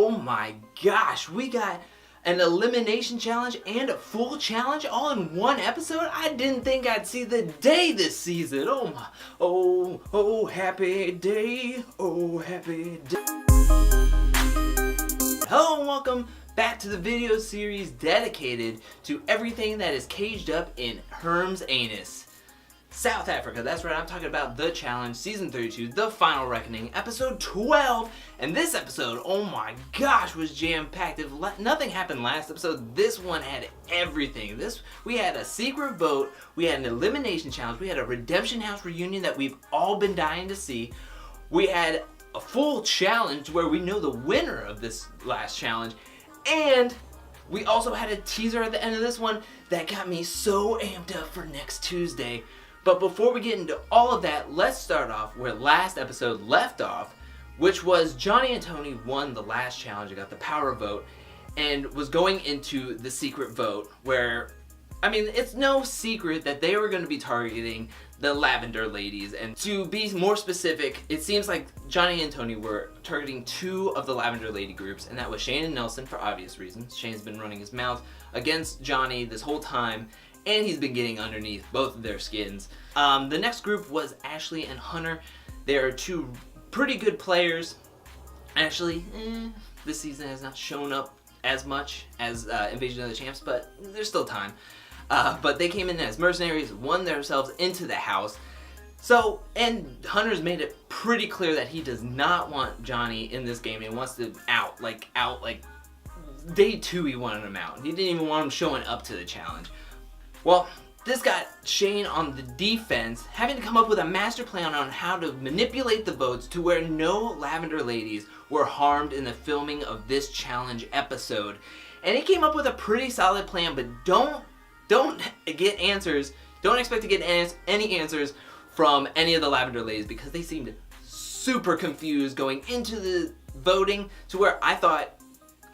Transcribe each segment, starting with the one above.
Oh my gosh, we got an elimination challenge and a full challenge all in one episode? I didn't think I'd see the day this season. Oh my, oh happy day, oh happy day. Hello and welcome back to the video series dedicated to everything that is caged up in Herm's anus. South Africa, that's right, I'm talking about The Challenge, Season 32, The Final Reckoning, Episode 12. And this episode, oh my gosh, was jam-packed. If nothing happened last episode, this one had everything. We had a secret vote, we had an elimination challenge, we had a Redemption House reunion that we've all been dying to see. We had a full challenge where we know the winner of this last challenge. And we also had a teaser at the end of this one that got me so amped up for next Tuesday. But before we get into all of that, let's start off where last episode left off, which was Johnny and Tony won the last challenge, got the power vote, and was going into the secret vote where, I mean, it's no secret that they were going to be targeting the Lavender Ladies. And to be more specific, it seems like Johnny and Tony were targeting two of the Lavender Lady groups, and that was Shane and Nelson for obvious reasons. Shane's been running his mouth against Johnny this whole time, and he's been getting underneath both of their skins. The next group was Ashley and Hunter. They are two pretty good players. Ashley, this season has not shown up as much as Invasion of the Champs, but there's still time. But they came in as mercenaries, won themselves into the house. So, and Hunter's made it pretty clear that he does not want Johnny in this game. He wants to out, like day 2 he wanted him out. He didn't even want him showing up to the challenge. Well, this got Shane on the defense, having to come up with a master plan on how to manipulate the votes to where no Lavender Ladies were harmed in the filming of this challenge episode. And he came up with a pretty solid plan, but don't get answers, don't expect to get any answers from any of the Lavender Ladies because they seemed super confused going into the voting to where I thought,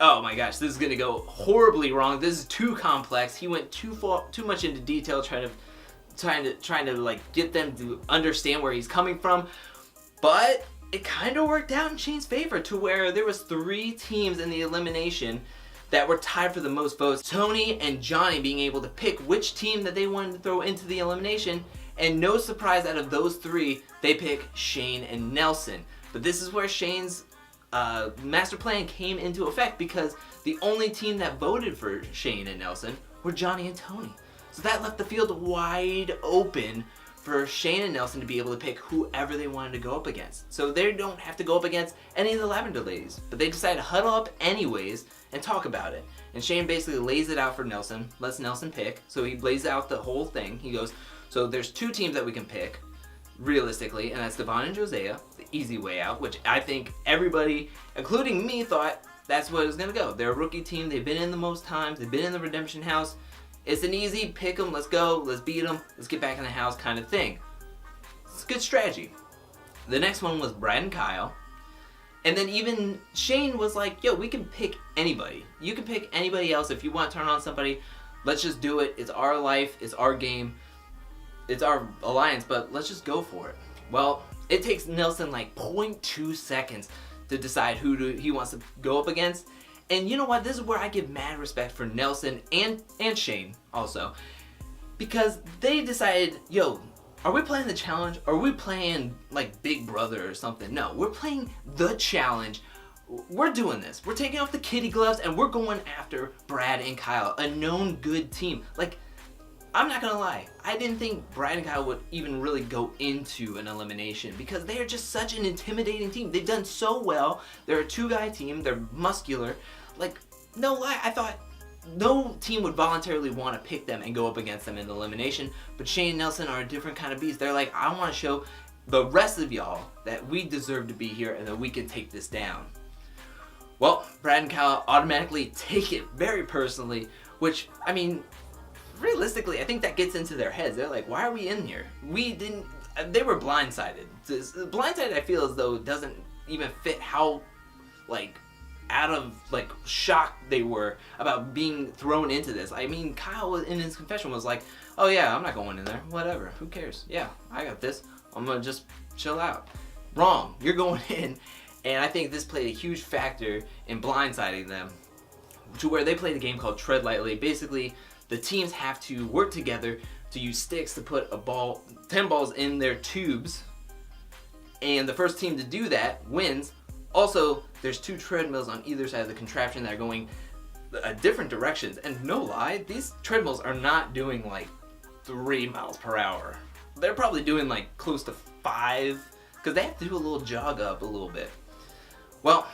oh my gosh, this is gonna go horribly wrong. This is too complex. He went too much into detail, trying to like get them to understand where he's coming from. But it kind of worked out in Shane's favor to where there was 3 teams in the elimination that were tied for the most votes. Tony and Johnny being able to pick which team that they wanted to throw into the elimination, and no surprise, out of those 3, they pick Shane and Nelson. But this is where Shane's master plan came into effect because the only team that voted for Shane and Nelson were Johnny and Tony. So that left the field wide open for Shane and Nelson to be able to pick whoever they wanted to go up against. So they don't have to go up against any of the Lavender Ladies, but they decide to huddle up anyways and talk about it. And Shane basically lays it out for Nelson, lets Nelson pick. So he lays out the whole thing. He goes, so there's 2 teams that we can pick realistically, and that's Devon and Josiah, the easy way out, which I think everybody, including me, thought that's what it was gonna go. They're a rookie team, they've been in the most times, they've been in the Redemption House. It's an easy pick them, let's go, let's beat them, let's get back in the house kind of thing. It's a good strategy. The next one was Brad and Kyle. And then even Shane was like, yo, we can pick anybody. You can pick anybody else if you want to turn on somebody. Let's just do it. It's our life, it's our game, it's our alliance, but let's just go for it. Well, it takes Nelson like 0.2 seconds to decide who he wants to go up against. And you know what? This is where I give mad respect for Nelson and Shane also. Because they decided, yo, are we playing the challenge? Or are we playing like Big Brother or something? No, we're playing the challenge. We're doing this. We're taking off the kitty gloves and we're going after Brad and Kyle, a known good team. Like, I'm not gonna lie, I didn't think Brad and Kyle would even really go into an elimination because they are just such an intimidating team. They've done so well. They're a 2-guy team, they're muscular. Like, no lie, I thought no team would voluntarily want to pick them and go up against them in elimination, but Shane and Nelson are a different kind of beast. They're like, I want to show the rest of y'all that we deserve to be here and that we can take this down. Well, Brad and Kyle automatically take it very personally, which, I mean, realistically, I think that gets into their heads. They're like, why are we in here? They were blindsided. Blindsided, I feel as though, doesn't even fit how, like, out of, like, shock they were about being thrown into this. I mean, Kyle in his confession was like, oh yeah, I'm not going in there. Whatever. Who cares? Yeah, I got this. I'm gonna just chill out. Wrong. You're going in And I think this played a huge factor in blindsiding them to where they played a game called Tread Lightly. Basically, the teams have to work together to use sticks to put 10 balls in their tubes, and the first team to do that wins. Also, there's 2 treadmills on either side of the contraption that are going different directions, and no lie, these treadmills are not doing like 3 miles per hour. They're probably doing like close to 5, because they have to do a little jog up a little bit. Well,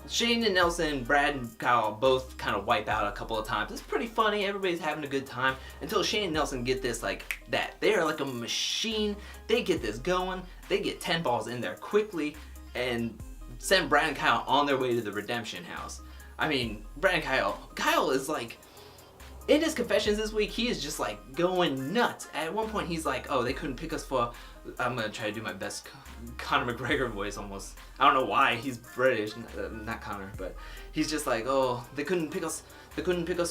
Shane and Nelson, Brad and Kyle both kind of wipe out a couple of times. It's pretty funny, everybody's having a good time until Shane and Nelson get this like that. They are like a machine. They get this going. They get 10 balls in there quickly and send Brad and Kyle on their way to the redemption house. I mean, Brad and Kyle is like, in his confessions this week, he is just like going nuts. At one point he's like, oh, they couldn't pick us for, I'm gonna try to do my best Conor McGregor voice almost. I don't know why, he's British, not Conor, but he's just like, oh, they couldn't pick us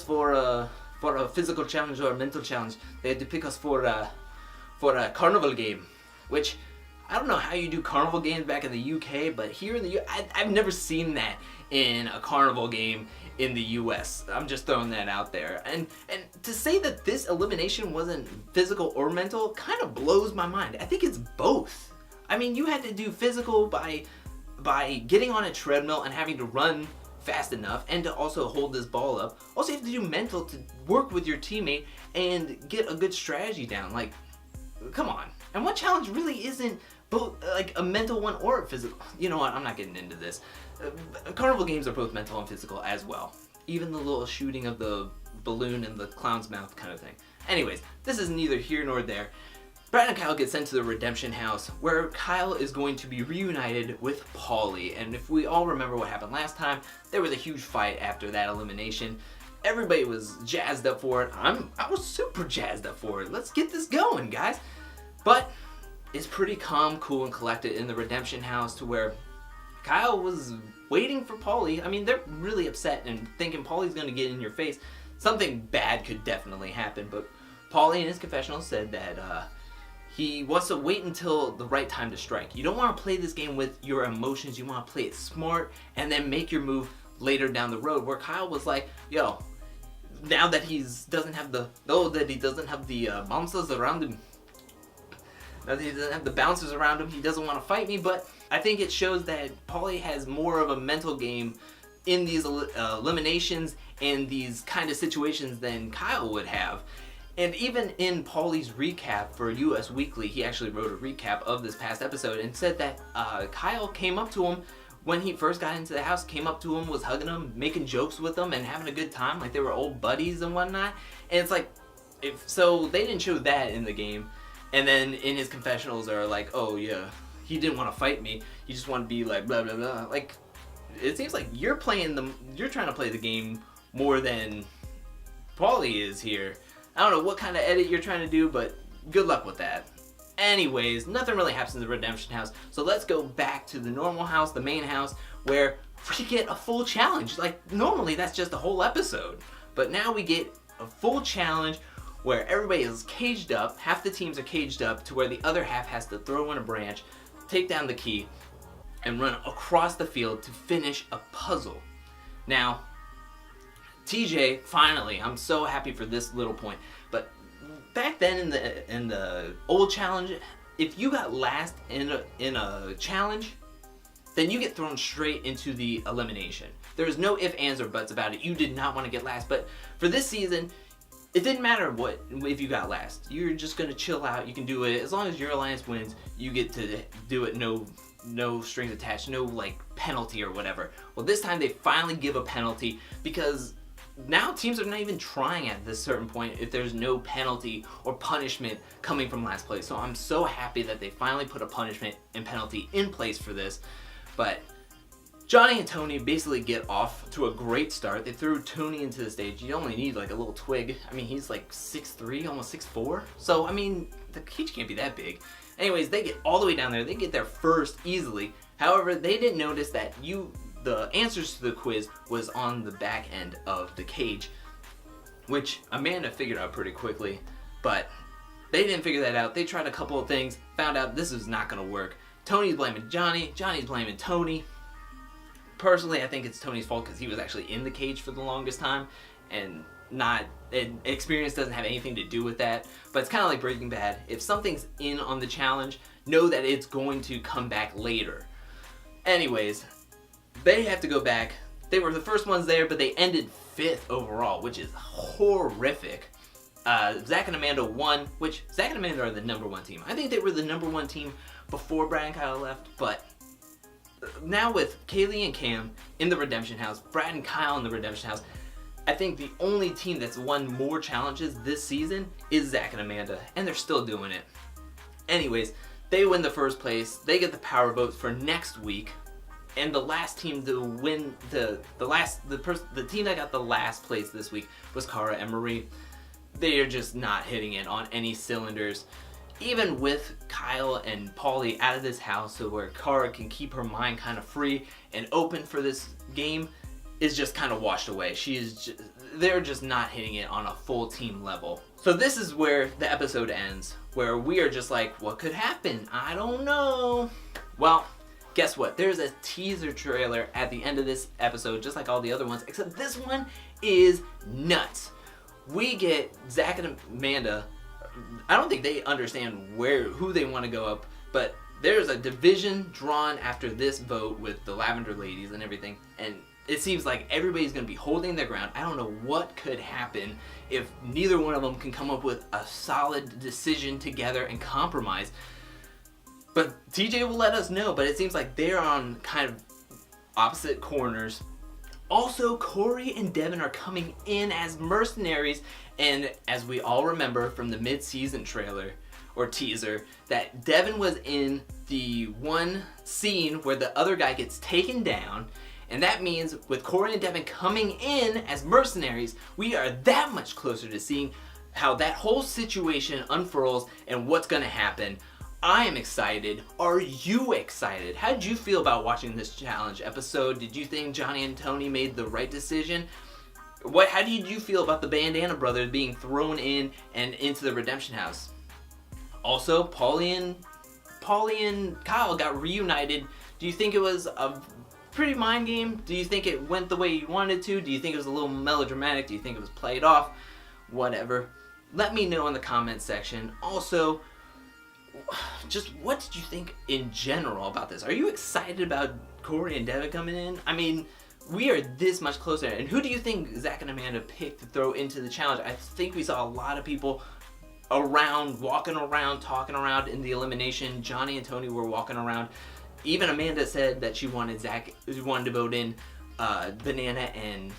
for a physical challenge or a mental challenge. They had to pick us for a carnival game, which I don't know how you do carnival games back in the UK, but here in the I've never seen that in a carnival game in the US. I'm just throwing that out there. And to say that this elimination wasn't physical or mental kind of blows my mind. I think it's both. I mean, you had to do physical by getting on a treadmill and having to run fast enough and to also hold this ball up. Also, you have to do mental to work with your teammate and get a good strategy down. Like, come on. And what challenge really isn't both like a mental one or a physical? You know what? I'm not getting into this. Carnival games are both mental and physical as well. Even the little shooting of the balloon in the clown's mouth kind of thing. Anyways, this is neither here nor there. Brad and Kyle get sent to the redemption house where Kyle is going to be reunited with Paulie. And if we all remember what happened last time, there was a huge fight after that elimination. Everybody was jazzed up for it. I was super jazzed up for it. Let's get this going, guys. But it's pretty calm, cool, and collected in the redemption house to where Kyle was waiting for Paulie. I mean, they're really upset and thinking Paulie's going to get in your face. Something bad could definitely happen, but Paulie in his confessional said that he wants to wait until the right time to strike. You don't want to play this game with your emotions. You want to play it smart and then make your move later down the road. Where Kyle was like, yo, now that he doesn't have the bouncers around him, now that he doesn't have the bouncers around him, he doesn't want to fight me. But I think it shows that Paulie has more of a mental game in these eliminations and these kind of situations than Kyle would have. And even in Paulie's recap for US Weekly, he actually wrote a recap of this past episode and said that Kyle came up to him when he first got into the house, came up to him, was hugging him, making jokes with him, and having a good time, like they were old buddies and whatnot. And it's like, so they didn't show that in the game. And then in his confessionals are like, oh yeah, he didn't want to fight me. He just wanted to be like blah blah blah. Like, it seems like you're trying to play the game more than Paulie is here. I don't know what kind of edit you're trying to do, but good luck with that. Anyways, nothing really happens in the redemption house, so let's go back to the normal house, the main house, where we get a full challenge. Like, normally that's just a whole episode, but now we get a full challenge where everybody is caged up. Half the teams are caged up to where the other half has to throw in a branch, take down the key, and run across the field to finish a puzzle. Now, TJ, finally, I'm so happy for this little point, but back then in the old challenge, if you got last in a challenge, then you get thrown straight into the elimination. There was no ifs, ands, or buts about it. You did not want to get last, but for this season, it didn't matter if you got last. You're just gonna chill out. You can do it as long as your alliance wins. You get to do it. No strings attached. No like penalty or whatever. Well, this time they finally give a penalty because now teams are not even trying at this certain point if there's no penalty or punishment coming from last place. So I'm so happy that they finally put a punishment and penalty in place for this. But Johnny and Tony basically get off to a great start. They threw Tony into the stage. You only need like a little twig. I mean, he's like 6'3", almost 6'4". So, I mean, the cage can't be that big. Anyways, they get all the way down there. They get there first easily. However, they didn't notice that the answers to the quiz was on the back end of the cage, which Amanda figured out pretty quickly, but they didn't figure that out. They tried a couple of things, found out this is not gonna work. Tony's blaming Johnny, Johnny's blaming Tony. Personally, I think it's Tony's fault because he was actually in the cage for the longest time, and experience doesn't have anything to do with that. But it's kind of like Breaking Bad. If something's in on the challenge, know that it's going to come back later. Anyways, they have to go back. They were the first ones there, but they ended 5th overall, which is horrific. Zach and Amanda won, which Zach and Amanda are the number 1 team. I think they were the number 1 team before Brad and Kyle left, but now with Kaylee and Cam in the Redemption House, Brad and Kyle in the Redemption House, I think the only team that's won more challenges this season is Zach and Amanda, and they're still doing it. Anyways, they win the first place. They get the power votes for next week, and the last team to win the team that got the last place this week was Cara and Marie. They are just not hitting it on any cylinders. Even with Kyle and Paulie out of this house, so where Cara can keep her mind kind of free and open for this game, is just kind of washed away. They're just not hitting it on a full team level. So this is where the episode ends, where we are just like, what could happen? I don't know. Well, guess what? There's a teaser trailer at the end of this episode, just like all the other ones, except this one is nuts. We get Zach and Amanda. I don't think they understand who they want to go up, but there's a division drawn after this vote with the Lavender Ladies and everything, and it seems like everybody's going to be holding their ground. I don't know what could happen if neither one of them can come up with a solid decision together and compromise. But TJ will let us know, but it seems like they're on kind of opposite corners. Also, Cory and Devin are coming in as mercenaries, and as we all remember from the mid-season trailer or teaser, that Devin was in the one scene where the other guy gets taken down, and that means with Cory and Devin coming in as mercenaries, we are that much closer to seeing how that whole situation unfurls and what's going to happen. I am excited. Are you excited? How did you feel about watching this challenge episode? Did you think Johnny and Tony made the right decision? How did you feel about the Bandana Brothers being thrown in and into the Redemption House? Also, Paulie and Kyle got reunited. Do you think it was a pretty mind game? Do you think it went the way you wanted to? Do you think it was a little melodramatic? Do you think it was played off? Whatever. Let me know in the comments section. Also, just what did you think in general about this? Are you excited about Cory and Devin coming in? I mean, we are this much closer. And who do you think Zach and Amanda picked to throw into the challenge? I think we saw a lot of people around, walking around, talking around in the elimination. Johnny and Tony were walking around. Even Amanda said that she wanted to vote in Banana and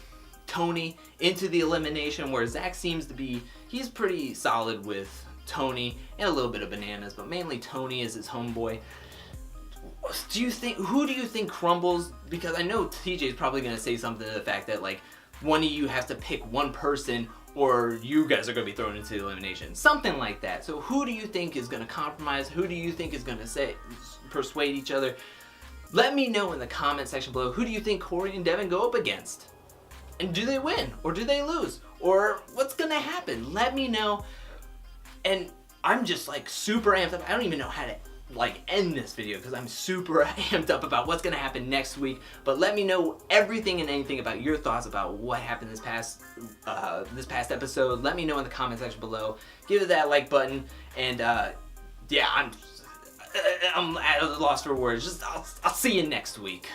Tony into the elimination, where Zach seems to be, he's pretty solid with Tony and a little bit of Bananas, but mainly Tony is his homeboy. Who do you think crumbles? Because I know TJ is probably going to say something to the fact that like one of you has to pick one person or you guys are going to be thrown into the elimination. Something like that. So who do you think is going to compromise? Who do you think is going to persuade each other? Let me know in the comment section below. Who do you think Cory and Devin go up against? And do they win? Or do they lose? Or what's going to happen? Let me know. And I'm just like super amped up. I don't even know how to like end this video because I'm super amped up about what's gonna happen next week. But let me know everything and anything about your thoughts about what happened this past episode. Let me know in the comment section below. Give it that like button, and yeah, I'm at a loss for words. I'll see you next week.